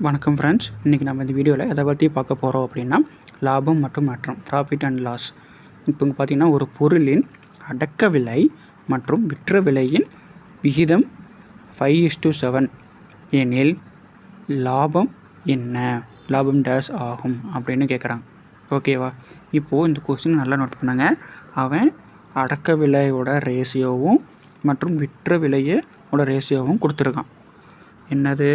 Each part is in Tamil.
வணக்கம் ஃப்ரெண்ட்ஸ், இன்றைக்கி நம்ம இந்த வீடியோவில் எதை பற்றி பார்க்க போகிறோம் அப்படின்னா லாபம் மற்றும் நட்டம், ப்ராஃபிட் அண்ட் லாஸ். இப்போ பார்த்திங்கன்னா ஒரு பொருளின் அடக்க விலை மற்றும் விற்ற விலையின் விகிதம் 5:7 எனில் லாபம் என்ன, லாபம் டேஸ் ஆகும் அப்படின்னு கேட்குறாங்க. ஓகேவா? இப்போது இந்த கொஸ்டின் நல்லா நோட் பண்ணுங்க. அவன் அடக்க விலையோட ரேஷியோவும் மற்றும் விற்ற விலையோட ரேஷியோவும் கொடுத்துருக்கான். என்னது?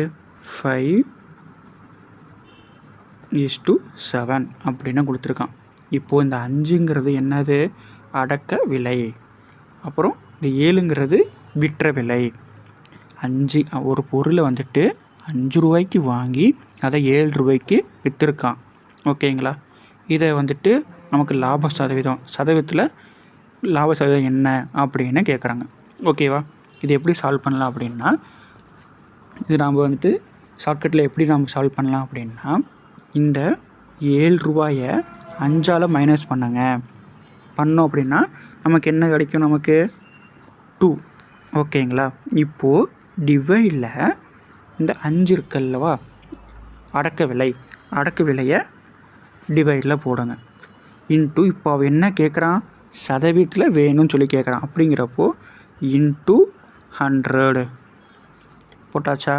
5:7 அப்படின்னு கொடுத்துருக்கான். இப்போது இந்த 5ங்கிறது என்னது? அடக்க விலை. அப்புறம் இந்த 7ங்கிறது விற்ற விலை. 5 ஒரு பொருளை 5 ரூபாய்க்கு வாங்கி அதை 7 ரூபாய்க்கு விற்றுருக்கான். ஓகேங்களா? இதை நமக்கு சதவீதத்தில் லாப சதவீதம் என்ன அப்படின்னு கேட்குறாங்க. ஓகேவா? இது எப்படி சால்வ் பண்ணலாம் அப்படின்னா, இது நாம் ஷார்ட்கட்டில் எப்படி நம்ம சால்வ் பண்ணலாம் அப்படின்னா, இந்த 7 ரூபாயை 5ஆல் மைனஸ் பண்ணோம் அப்படின்னா நமக்கு என்ன கிடைக்கும்? நமக்கு 2. ஓகேங்களா? இப்போது டிவைடில் இந்த 5 இருக்குல்லவா, அடக்க விலையை டிவைடில் போடுங்க. இன்ட்டு இப்போ அவன் என்ன கேட்குறான்? சதவீதத்தில் வேணும்னு சொல்லி கேட்குறான். அப்படிங்கிறப்போ இன்ட்டு 100 போட்டாச்சா?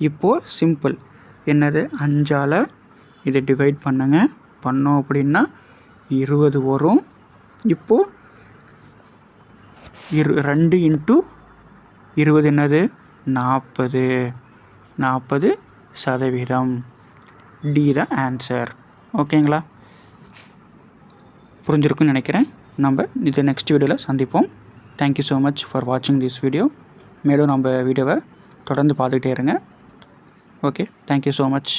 இப்போது சிம்பிள். என்னது? 5ஆல் இதை டிவைட் பண்ணோம் அப்படின்னா 20 வரும். இப்போது 2 × 20 என்னது? 40%. டி தான் ஆன்சர். ஓகேங்களா? புரிஞ்சிருக்குன்னு நினைக்கிறேன். நம்ம இது நெக்ஸ்ட் வீடியோவில் சந்திப்போம். தேங்க்யூ ஸோ மச் ஃபார் வாட்சிங் திஸ் வீடியோ. மேலும் நம்ம வீடியோவை தொடர்ந்து பார்த்துக்கிட்டே இருங்க. Okay, thank you so much.